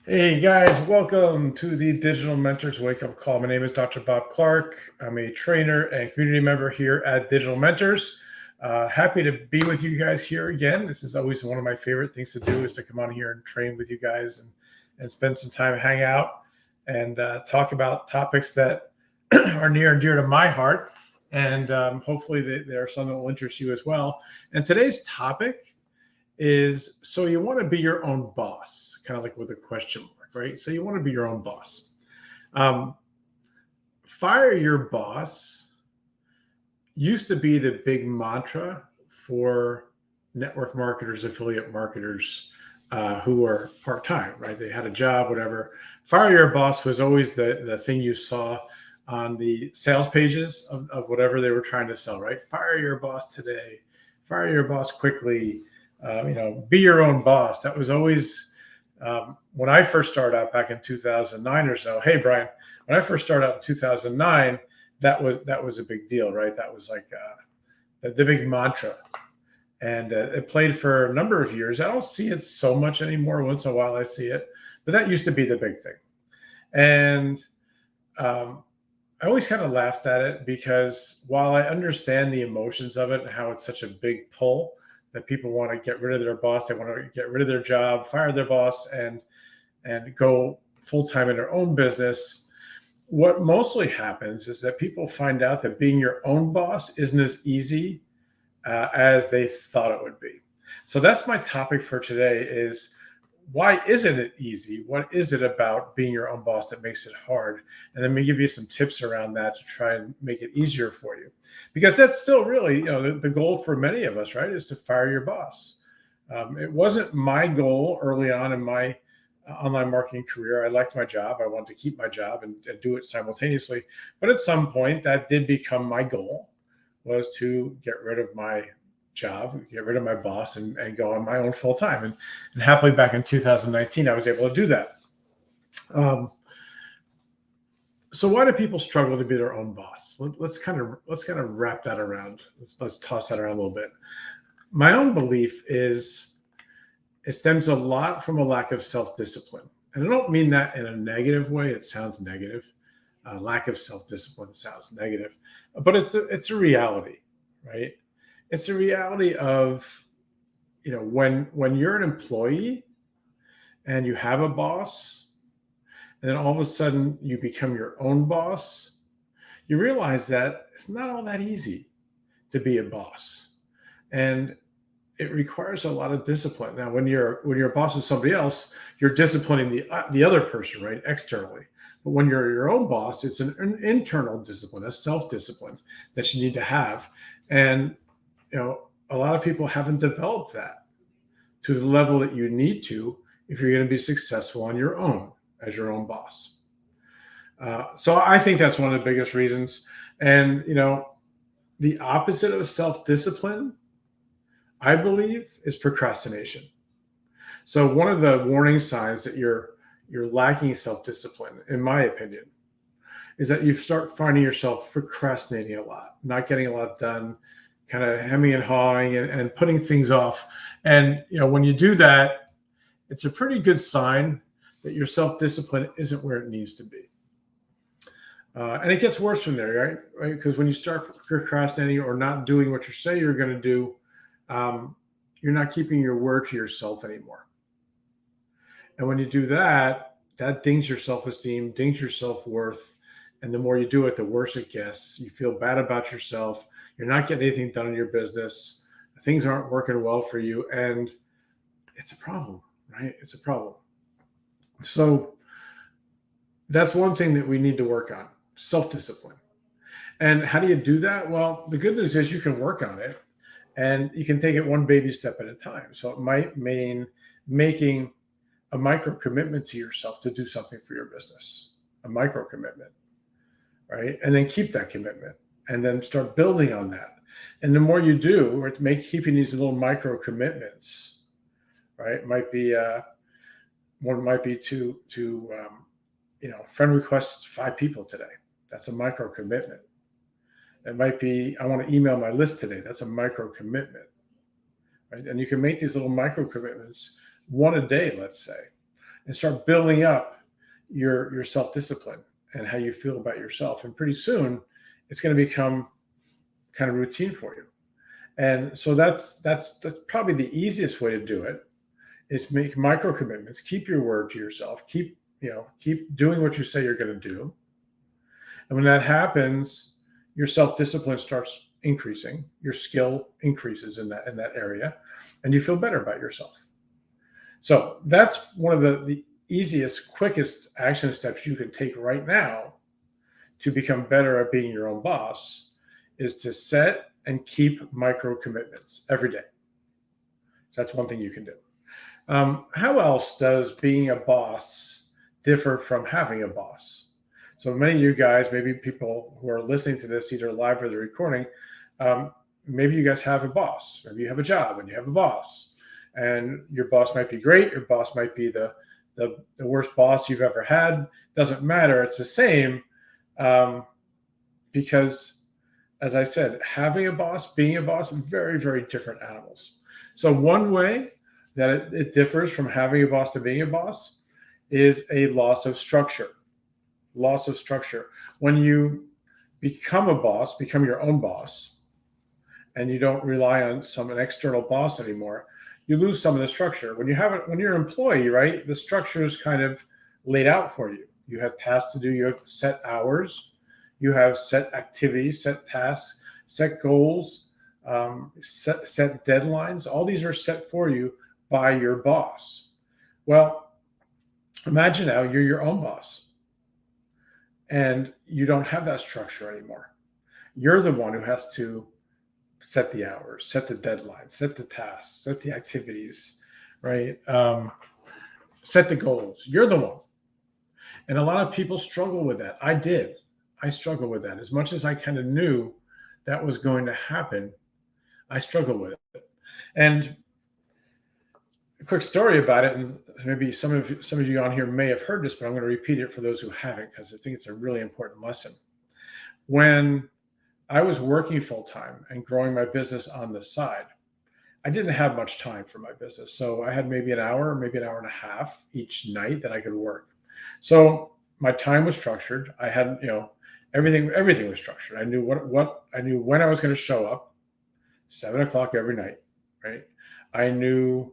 Hey guys, welcome to the Digital Mentors Wake Up Call. My name is Dr. Bob Clarke. I'm a trainer and community member here at Digital Mentors. Happy to be with you guys here again. This is always one of my favorite things to do is to come on here and train with you guys and spend some time, hang out, and talk about topics that are near and dear to my heart. And hopefully they are some that will interest you as well. And today's topic is, so you want to be your own boss, kind of like with a question mark, right? So you want to be your own boss. Fire your boss used to be the big mantra for network marketers, affiliate marketers who were part-time, right? They had a job, whatever. Fire your boss was always the thing you saw on the sales pages of whatever they were trying to sell, right? Fire your boss today, fire your boss quickly. Be your own boss. That was always when I first started out back in 2009 or so. Hey, Brian, when I first started out in 2009, that was a big deal, right? That was like the big mantra, and it played for a number of years. I don't see it so much anymore. Once in a while, I see it, but that used to be the big thing. And I always kind of laughed at it because while I understand the emotions of it and how it's such a big pull, that people want to get rid of their boss, they want to get rid of their job, fire their boss, and go full-time in their own business. What mostly happens is that people find out that being your own boss isn't as easy as they thought it would be. So that's my topic for today is, why isn't it easy? What is it about being your own boss that makes it hard? And let me give you some tips around that to try and make it easier for you. Because that's still really, the goal for many of us, right, is to fire your boss. It wasn't my goal early on in my online marketing career. I liked my job. I wanted to keep my job and do it simultaneously. But at some point, that did become my goal, was to get rid of my job, get rid of my boss, and go on my own full time. And happily, back in 2019, I was able to do that. So why do people struggle to be their own boss? Let's kind of wrap that around. Let's toss that around a little bit. My own belief is it stems a lot from a lack of self-discipline. And I don't mean that in a negative way. It sounds negative. Lack of self-discipline sounds negative, but it's a reality, right? It's a reality of, when you're an employee and you have a boss, and then all of a sudden you become your own boss, you realize that it's not all that easy to be a boss. And it requires a lot of discipline. Now, when you're a boss of somebody else, you're disciplining the other person, right, externally. But when you're your own boss, it's an internal discipline, a self-discipline that you need to have. And a lot of people haven't developed that to the level that you need to if you're going to be successful on your own as your own boss. So I think that's one of the biggest reasons. And, the opposite of self-discipline, I believe, is procrastination. So one of the warning signs that you're lacking self-discipline, in my opinion, is that you start finding yourself procrastinating a lot, not getting a lot done, kind of hemming and hawing and putting things off. And, when you do that, it's a pretty good sign that your self-discipline isn't where it needs to be. And it gets worse from there, right? Because when you start procrastinating or not doing what you say you're going to do, you're not keeping your word to yourself anymore. And when you do that, that dings your self-esteem, dings your self-worth. And the more you do it, the worse it gets. You feel bad about yourself. You're not getting anything done in your business. Things aren't working well for you. And it's a problem, right? It's a problem. So that's one thing that we need to work on, self-discipline. And how do you do that? Well, the good news is you can work on it, and you can take it one baby step at a time. So it might mean making a micro commitment to yourself to do something for your business, a micro commitment, right? And then keep that commitment and then start building on that. And the more you do, or keeping these little micro commitments, right? It might be, one might be to friend request 5 people today. That's a micro commitment. It might be, I want to email my list today. That's a micro commitment, right? And you can make these little micro commitments, one a day, let's say. and start building up your self-discipline and how you feel about yourself. And pretty soon it's going to become kind of routine for you. And so that's probably the easiest way to do it, is make micro commitments, keep your word to yourself, keep doing what you say you're going to do. And when that happens, your self-discipline starts increasing, your skill increases in that area, and you feel better about yourself. So that's one of the easiest, quickest action steps you can take right now to become better at being your own boss, is to set and keep micro commitments every day. So that's one thing you can do. How else does being a boss differ from having a boss? So many of you guys, maybe people who are listening to this either live or the recording, maybe you guys have a boss. Maybe you have a job and you have a boss, and your boss might be great. Your boss might be the worst boss you've ever had. Doesn't matter. It's the same, because, as I said, having a boss, being a boss, very, very different animals. So one way that it differs from having a boss to being a boss is a loss of structure. Loss of structure. When you become a boss, become your own boss, and you don't rely on an external boss anymore, you lose some of the structure. When you're an employee, right, the structure is kind of laid out for you. You have tasks to do. You have set hours. You have set activities, set tasks, set goals, set deadlines. All these are set for you by your boss. Well, imagine now you're your own boss and you don't have that structure anymore. You're the one who has to set the hours, set the deadlines, set the tasks, set the activities, right? Set the goals. You're the one. And a lot of people struggle with that. I did. I struggled with that. As much as I kind of knew that was going to happen, I struggled with it. And a quick story about it, and maybe some of you on here may have heard this, but I'm going to repeat it for those who haven't, because I think it's a really important lesson. When I was working full time and growing my business on the side, I didn't have much time for my business. So I had maybe an hour, maybe an hour and a half each night that I could work. So my time was structured. I had, everything was structured. I knew I knew when I was going to show up, 7 o'clock every night, right? I knew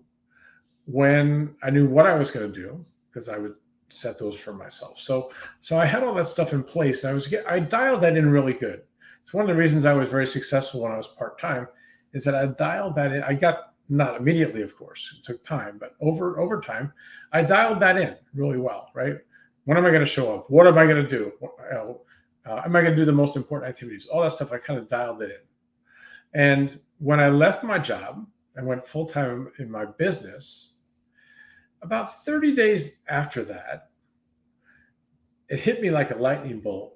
what I was going to do, because I would set those for myself. So I had all that stuff in place, and I dialed that in really good. It's one of the reasons I was very successful when I was part-time, is that I dialed that in. I got, not immediately, of course, it took time, but over time, I dialed that in really well, right? When am I going to show up? What am I going to do? Am I going to do the most important activities? All that stuff, I kind of dialed it in. And when I left my job and went full-time in my business, about 30 days after that, it hit me like a lightning bolt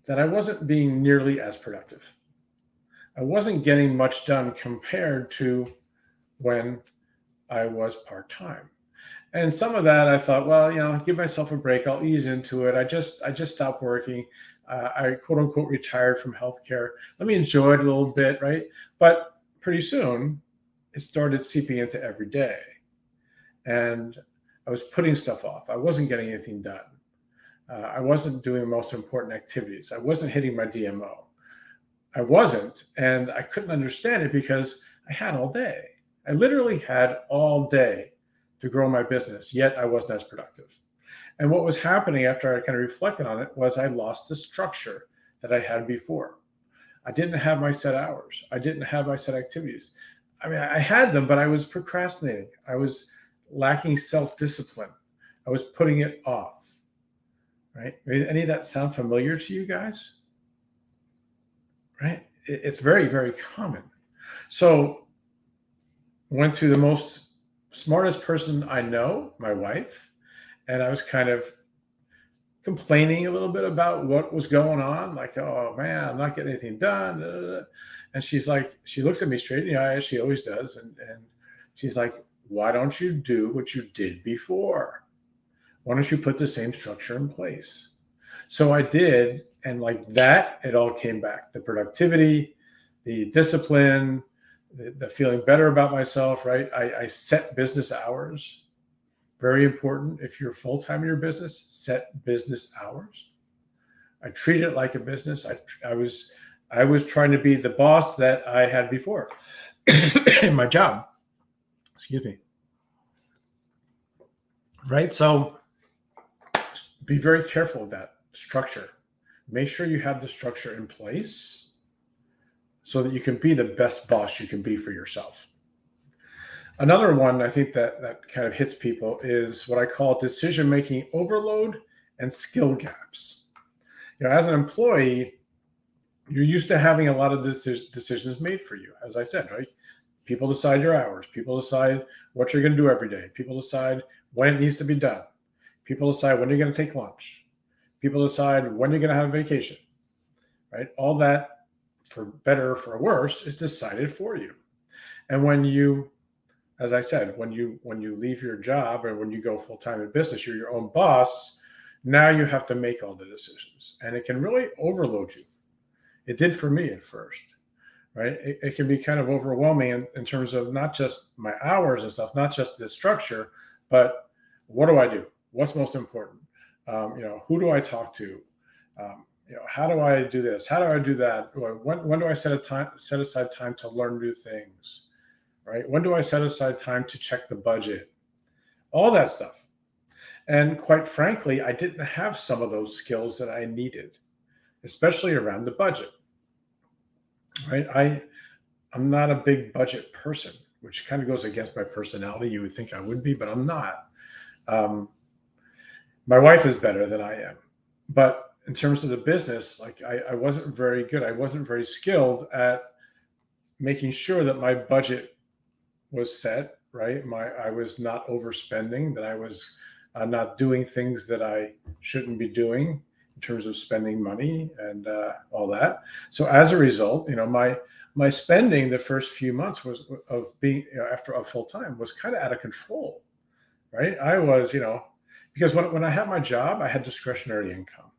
that I wasn't being nearly as productive. I wasn't getting much done compared to when I was part-time. And some of that I thought, well, give myself a break. I'll ease into it. I just stopped working. I quote unquote retired from healthcare. Let me enjoy it a little bit, right? But pretty soon it started seeping into every day. And I was putting stuff off. I wasn't getting anything done. I wasn't doing the most important activities. I wasn't hitting my DMO. I wasn't, and I couldn't understand it because I had all day. I literally had all day to grow my business, yet I wasn't as productive. And what was happening after I kind of reflected on it was I lost the structure that I had before. I didn't have my set hours. I didn't have my set activities. I mean, I had them, but I was procrastinating. I was lacking self-discipline. I was putting it off, right? Any of that sound familiar to you guys? Right? It's very, very common. So went to the most smartest person I know, my wife, and I was kind of complaining a little bit about what was going on. Like, oh man, I'm not getting anything done. And she's like, she looks at me straight in the eye, as she always does. And she's like, why don't you do what you did before? Why don't you put the same structure in place? So I did. And like that, it all came back. The productivity, the discipline, the feeling better about myself, right? I set business hours. Very important. If you're full-time in your business, set business hours. I treat it like a business. I was trying to be the boss that I had before in my job. Excuse me. Right? So be very careful of that structure. Make sure you have the structure in place so that you can be the best boss you can be for yourself. Another one I think that kind of hits people is what I call decision-making overload and skill gaps. As an employee, you're used to having a lot of decisions made for you. As I said, right? People decide your hours. People decide what you're going to do every day. People decide when it needs to be done. People decide when you're going to take lunch. People decide when you're going to have a vacation, right? All that, for better or for worse, is decided for you. And when you, as I said, when you leave your job or when you go full-time in business, you're your own boss. Now you have to make all the decisions, and it can really overload you. It did for me at first, right? It can be kind of overwhelming in terms of not just my hours and stuff, not just the structure, but what do I do? What's most important? Who do I talk to? How do I do this? How do I do that? When do I set aside time to learn new things? Right? When do I set aside time to check the budget? All that stuff. And quite frankly, I didn't have some of those skills that I needed, especially around the budget. Right? I'm not a big budget person, which kind of goes against my personality. You would think I would be, but I'm not. My wife is better than I am. But in terms of the business, like I wasn't very good. I wasn't very skilled at making sure that my budget was set, right? I was not overspending, that I was not doing things that I shouldn't be doing in terms of spending money and all that. So as a result, my spending the first few months of being after a full time was kind of out of control, right? I was, because when I had my job, I had discretionary income,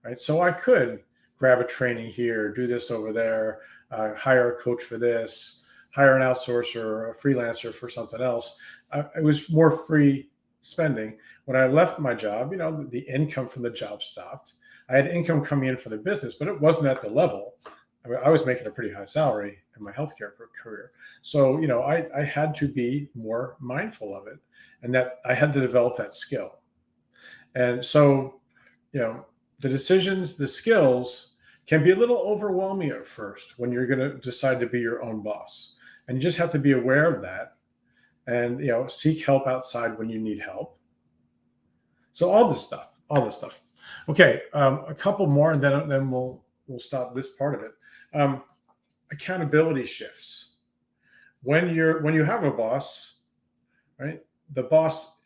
right? So I could grab a training here, do this over there, hire a coach for this, hire an outsourcer or a freelancer for something else. It was more free spending. When I left my job, the income from the job stopped. I had income coming in for the business, but it wasn't at the level. I was making a pretty high salary in my healthcare career. So, I had to be more mindful of it, and that I had to develop that skill. And so, the decisions, the skills can be a little overwhelming at first when you're going to decide to be your own boss. And you just have to be aware of that and, seek help outside when you need help. So all this stuff. Okay. A couple more, and then we'll stop this part of it. Accountability shifts. When you have a boss, right? The boss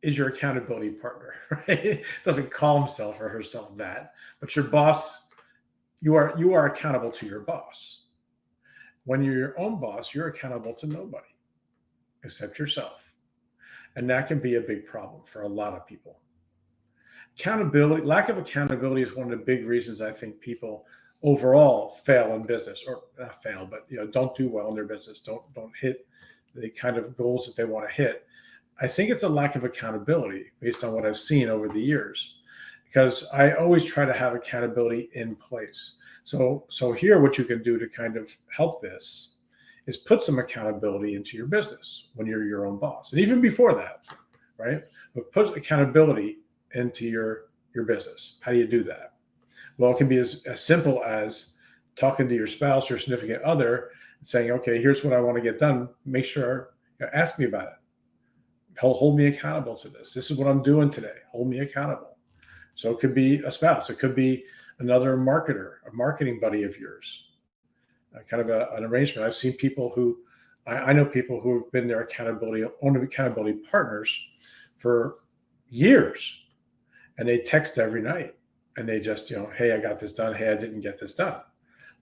is your accountability partner, right? Doesn't call himself or herself that, but your boss, you are accountable to your boss. When you're your own boss, you're accountable to nobody except yourself. And that can be a big problem for a lot of people. Lack of accountability is one of the big reasons I think people overall fail in business, or not fail, but don't do well in their business, don't hit the kind of goals that they want to hit. I think it's a lack of accountability based on what I've seen over the years, because I always try to have accountability in place. So here, what you can do to kind of help this is put some accountability into your business when you're your own boss. And even before that, right? But put accountability into your business. How do you do that? Well, it can be as simple as talking to your spouse or significant other and saying, okay, here's what I want to get done. Make sure, ask me about it. Hold me accountable to this. This is what I'm doing today. Hold me accountable. So it could be a spouse. It could be another marketer, a marketing buddy of yours, kind of an arrangement. I've seen people I know people who have been their own accountability partners for years, and they text every night and they just, hey, I got this done. Hey, I didn't get this done.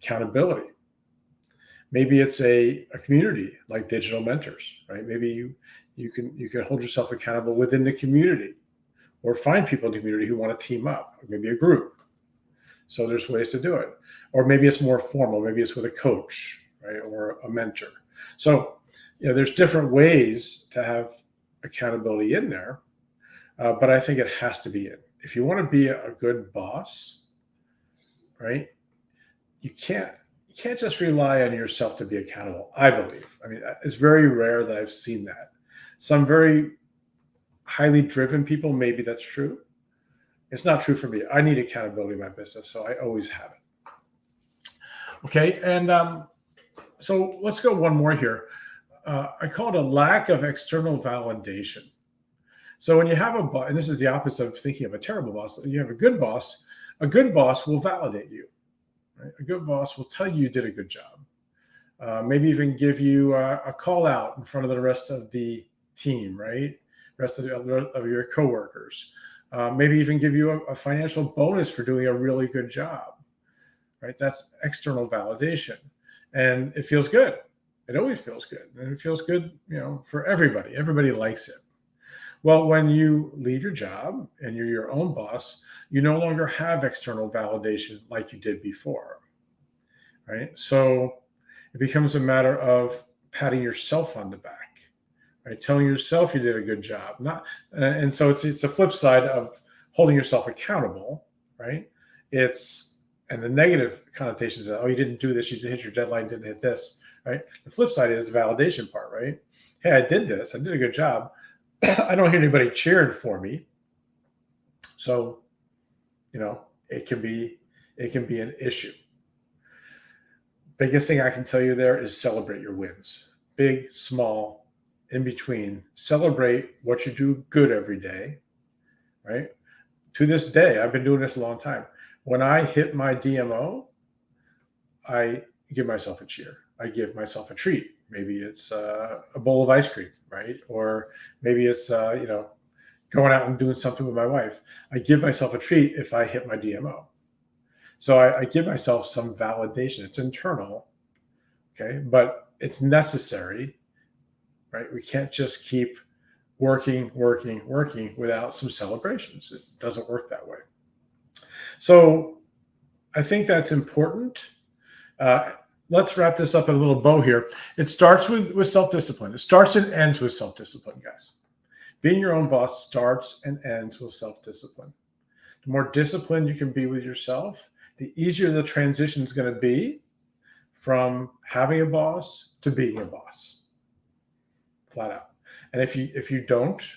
Accountability. Maybe it's a community like Digital Mentors, right? Maybe you can hold yourself accountable within the community, or find people in the community who want to team up, maybe a group. So there's ways to do it. Or maybe it's more formal. Maybe it's with a coach, right? Or a mentor. So, there's different ways to have accountability in there, but I think it has to be in. If you want to be a good boss, right? You can't just rely on yourself to be accountable. I believe. I mean, it's very rare that I've seen that. Some very highly driven people, maybe that's true. It's not true for me. I need accountability in my business, so I always have it. Okay, and so let's go one more here. I call it a lack of external validation. So when you have a boss, and this is the opposite of thinking of a terrible boss, you have a good boss will validate you. Right? A good boss will tell you did a good job. Maybe even give you a call out in front of the rest of the team, right? Rest of your coworkers. Maybe even give you a financial bonus for doing a really good job, right? That's external validation, and it feels good. It always feels good, and it feels good, for everybody. Everybody likes it. Well, when you leave your job and you're your own boss, you no longer have external validation like you did before, right? So it becomes a matter of patting yourself on the back, right? Telling yourself you did a good job. And so it's the flip side of holding yourself accountable, right? And the negative connotations of, oh, you didn't do this, you didn't hit your deadline, didn't hit this, right? The flip side is the validation part, right? Hey, I did this, I did a good job. I don't hear anybody cheering for me. So, it can be an issue. Biggest thing I can tell you there is celebrate your wins. Big, small, in between. Celebrate what you do good every day, right? To this day, I've been doing this a long time. When I hit my DMO, I give myself a cheer. I give myself a treat. Maybe it's a bowl of ice cream, right? Or maybe it's, going out and doing something with my wife. I give myself a treat if I hit my DMO. So I give myself some validation. It's internal, okay? But it's necessary, right? We can't just keep working without some celebrations. It doesn't work that way. So I think that's important. Let's wrap this up in a little bow here. It starts with self-discipline. It starts and ends with self-discipline, guys. Being your own boss starts and ends with self-discipline. The more disciplined you can be with yourself, the easier the transition is going to be from having a boss to being a boss. Flat out. And if you don't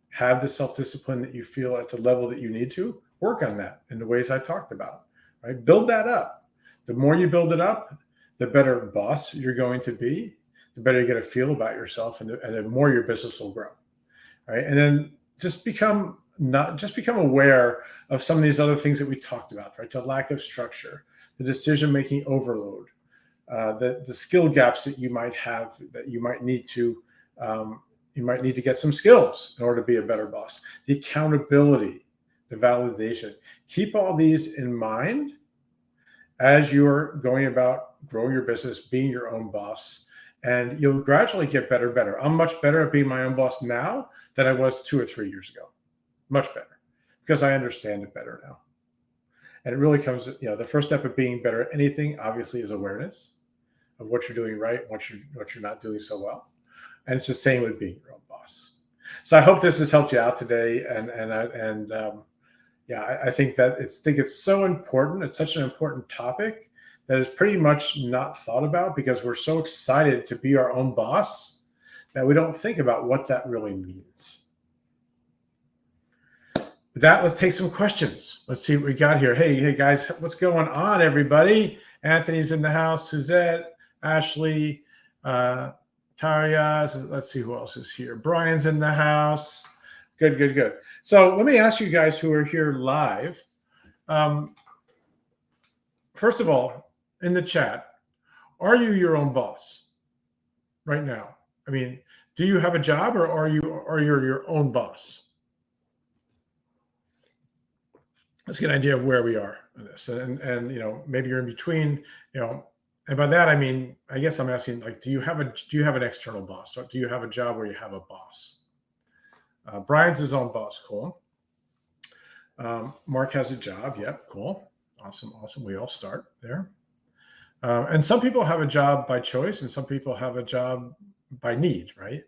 have the self-discipline that you feel at the level that you need to, work on that in the ways I talked about, right? Build that up. The more you build it up, the better boss you're going to be, the better you're going to feel about yourself, and the more your business will grow, right? And then just become aware of some of these other things that we talked about, right? The lack of structure, the decision-making overload, the skill gaps that you might have, that you might need to get some skills in order to be a better boss, the accountability, the validation. Keep all these in mind as you're going about growing your business, being your own boss, and you'll gradually get better and better. I'm much better at being my own boss now than I was 2 or 3 years ago. Much better, because I understand it better now. And it really comes, the first step of being better at anything, obviously, is awareness of what you're doing right, what you're not doing so well. And it's the same with being your own boss. So I hope this has helped you out today. I think it's so important. It's such an important topic that is pretty much not thought about, because we're so excited to be our own boss that we don't think about what that really means. With that, let's take some questions. Let's see what we got here. Hey guys, what's going on, everybody? Anthony's in the house. Suzette, Ashley, Tarya. Let's see who else is here. Brian's in the house. Good. So let me ask you guys who are here live. First of all, in the chat, are you your own boss right now? I mean, do you have a job, or are you your own boss? Let's get an idea of where we are in this, and maybe you're in between, and by that I mean, I guess I'm asking, like, do you have an external boss, or do you have a job where you have a boss? Brian's his own boss. Cool. Mark has a job. Yep. Cool. Awesome. We all start there. And some people have a job by choice, and some people have a job by need, right?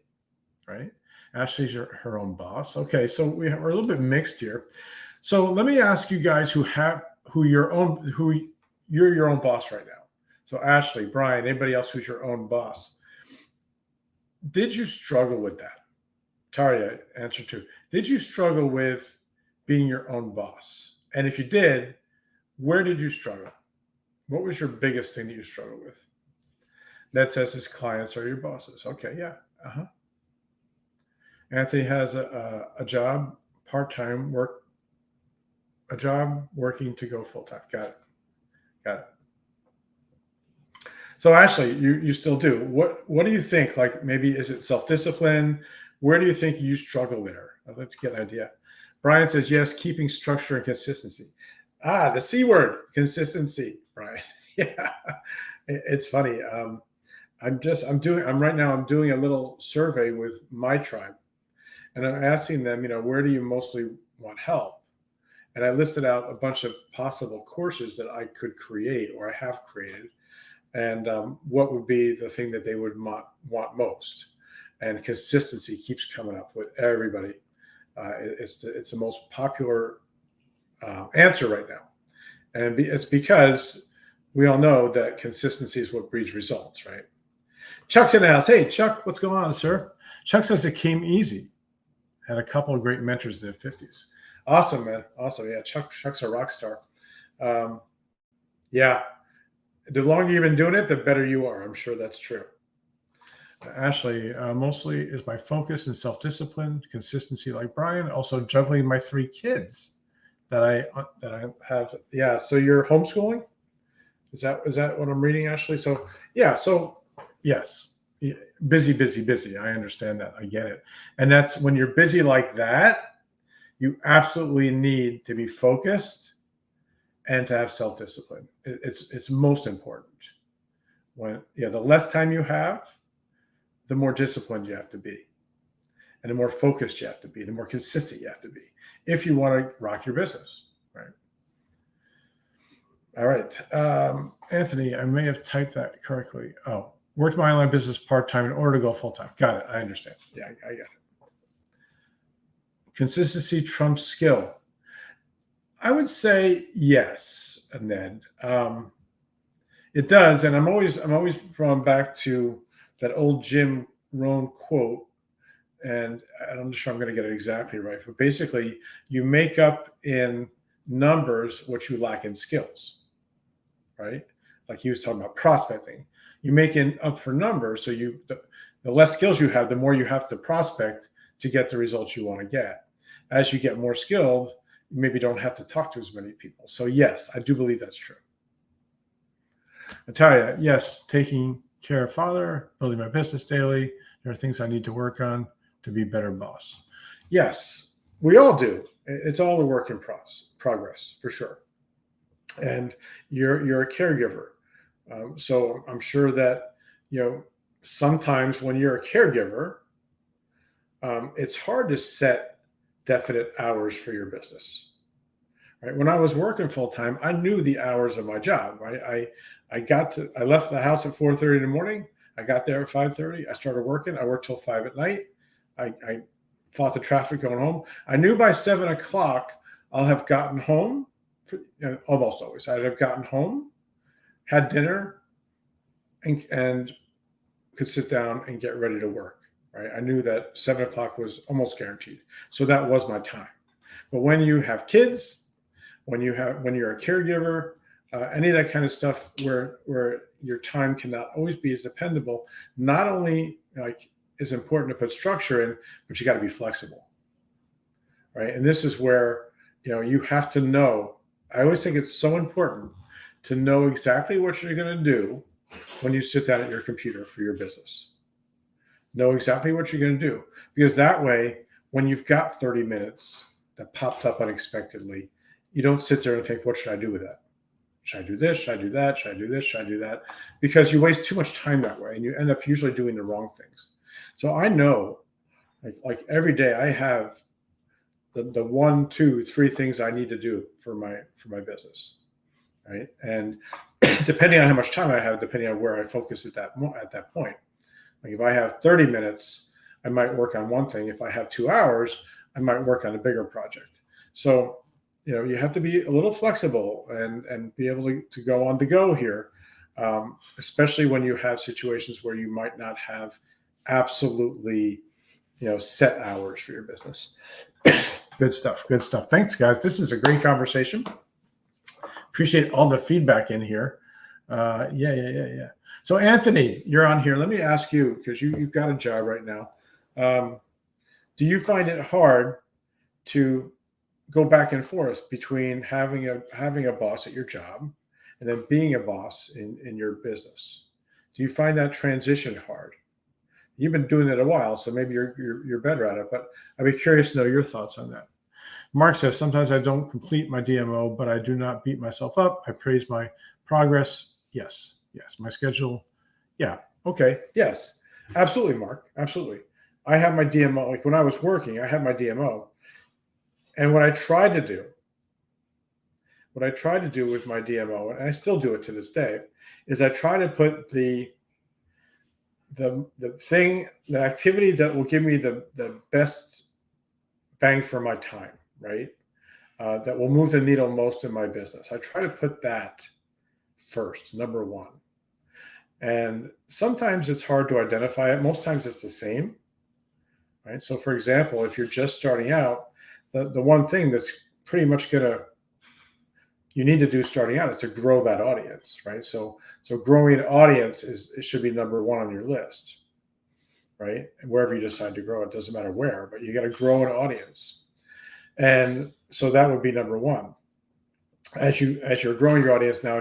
Ashley's her own boss. Okay, so we're a little bit mixed here. So let me ask you guys who you're your own boss right now. So Ashley, Brian, anybody else who's your own boss. Did you struggle with that? Taria, answer two. Did you struggle with being your own boss? And if you did, where did you struggle? What was your biggest thing that you struggled with? That says his clients are your bosses. Okay, yeah. Anthony has a job, part-time work, a job working to go full-time. Got it. So Ashley, you still do. What do you think? Like maybe is it self-discipline? Where do you think you struggle there? I'd like to get an idea. Brian says yes, keeping structure and consistency. The C word, consistency, Brian. Yeah, it's funny. I'm doing a little survey with my tribe, and I'm asking them, where do you mostly want help? And I listed out a bunch of possible courses that I could create or I have created, and what would be the thing that they would want most. And consistency keeps coming up with everybody. It's the most popular answer right now, and it's because we all know that consistency is what breeds results, right? Chuck's in the house. Hey, Chuck, what's going on, sir? Chuck says it came easy. Had a couple of great mentors in their 50s. Awesome, man. Awesome. Yeah, Chuck's a rock star. Yeah. The longer you've been doing it, the better you are. I'm sure that's true. Ashley, mostly is my focus and self-discipline, consistency like Brian, also juggling my 3 kids that I have. Yeah. So you're homeschooling? Is that what I'm reading, Ashley? So yeah. So yes, busy. I understand that. I get it. And that's when you're busy like that, you absolutely need to be focused and to have self-discipline. It's most important. The less time you have, the more disciplined you have to be, and the more focused you have to be, the more consistent you have to be if you want to rock your business, right? All right. Anthony, I may have typed that correctly. Oh, worked my online business part-time in order to go full-time. Got it. I understand. Yeah, I got it. Consistency trumps skill. I would say yes, Ned. It does, and I'm always drawn back to that old Jim Rohn quote, and I'm not sure I'm going to get it exactly right, but basically, you make up in numbers what you lack in skills, right? Like he was talking about prospecting. You make it up for numbers, so the less skills you have, the more you have to prospect to get the results you want to get. As you get more skilled, you maybe don't have to talk to as many people. So yes, I do believe that's true. Natalia, yes, taking care of father, building my business daily. There are things I need to work on to be a better boss. Yes, we all do. It's all a work in progress, for sure. And you're a caregiver. So I'm sure that, sometimes when you're a caregiver, it's hard to set definite hours for your business, right? When I was working full time, I knew the hours of my job, right? I left the house at 4:30 in the morning. I got there at 5:30. I started working. I worked till 5 at night. I fought the traffic going home. I knew by 7 o'clock I'll have gotten home. Almost always, I'd have gotten home, had dinner, and could sit down and get ready to work. Right? I knew that 7 o'clock was almost guaranteed. So that was my time. But when you have kids, when you're a caregiver, any of that kind of stuff where your time cannot always be as dependable, not only is important to put structure in, but you got to be flexible. Right? And this is where, you have to know. I always think it's so important to know exactly what you're going to do when you sit down at your computer for your business. Know exactly what you're going to do, because that way, when you've got 30 minutes that popped up unexpectedly, you don't sit there and think, what should I do with that? Should I do this? Should I do that? Should I do this? Should I do that? Because you waste too much time that way, and you end up usually doing the wrong things. So I know, like every day, I have the 1, 2, 3 things I need to do for my business, right? And depending on how much time I have, depending on where I focus at that point. Like if I have 30 minutes, I might work on one thing. If I have 2 hours, I might work on a bigger project. So, you have to be a little flexible and be able to go on the go here, especially when you have situations where you might not have absolutely, set hours for your business. Good stuff. Good stuff. Thanks, guys. This is a great conversation. Appreciate all the feedback in here. Yeah. So, Anthony, you're on here. Let me ask you, because you've got a job right now. Do you find it hard to go back and forth between having a boss at your job and then being a boss in your business? Do you find that transition hard? You've been doing it a while, so maybe you're better at it. But I'd be curious to know your thoughts on that. Mark says, sometimes I don't complete my DMO, but I do not beat myself up. I praise my progress. Yes. My schedule. Yeah. Okay. Yes. Absolutely, Mark. Absolutely. I have my DMO. Like when I was working, I had my DMO. And what I tried to do with my DMO, and I still do it to this day, is I try to put the activity that will give me the best bang for my time, right? That will move the needle most in my business. I try to put that first, number one. And sometimes it's hard to identify it. Most times it's the same, right? So for example, if you're just starting out, the one thing that's pretty much you need to do starting out is to grow that audience, right? So growing an audience it should be number one on your list, right? And wherever you decide to grow, it doesn't matter where, but you got to grow an audience. And so that would be number one. As you're growing your audience now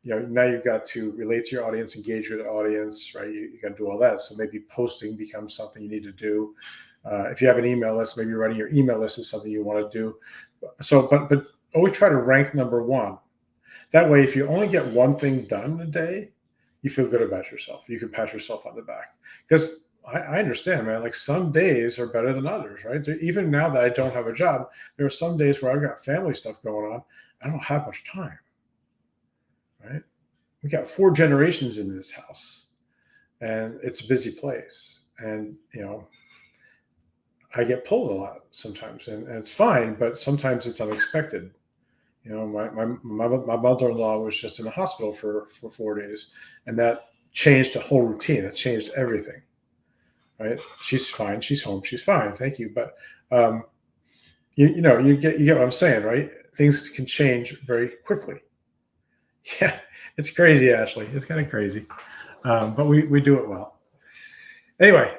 you've got to relate to your audience, engage with the audience, right? You got to do all that. So maybe posting becomes something you need to do. If you have an email list, maybe running your email list is something you want to do. So, but always try to rank number one. That way, if you only get one thing done a day, you feel good about yourself. You can pat yourself on the back. Because I understand, man, like some days are better than others, right? Even now that I don't have a job, there are some days where I've got family stuff going on. I don't have much time, right? We got 4 generations in this house, and it's a busy place. And, I get pulled a lot sometimes, and it's fine, but sometimes it's unexpected. My mother-in-law was just in the hospital for 4 days, and that changed the whole routine. It changed everything, right? She's fine. She's home. She's fine. Thank you. But you get what I'm saying, right? Things can change very quickly. Yeah, it's crazy, Ashley. It's kind of crazy, but we do it well. Anyway,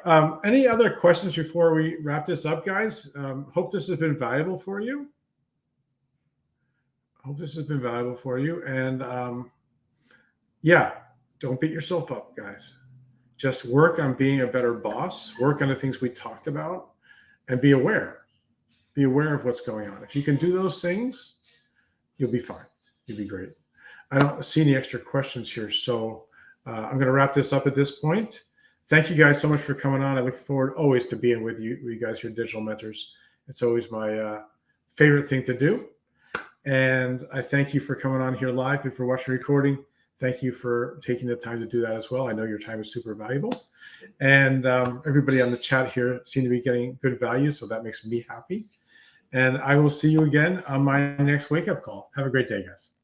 any other questions before we wrap this up, guys? Hope this has been valuable for you. And don't beat yourself up, guys. Just work on being a better boss, work on the things we talked about, and be aware. Be aware of what's going on. If you can do those things, you'll be fine. You'll be great. I don't see any extra questions here, so I'm going to wrap this up at this point. Thank you guys so much for coming on. I look forward always to being with you guys here, Digital Mentors. It's always my favorite thing to do. And I thank you for coming on here live and for watching the recording. Thank you for taking the time to do that as well. I know your time is super valuable. And everybody on the chat here seems to be getting good value, so that makes me happy. And I will see you again on my next wake-up call. Have a great day, guys.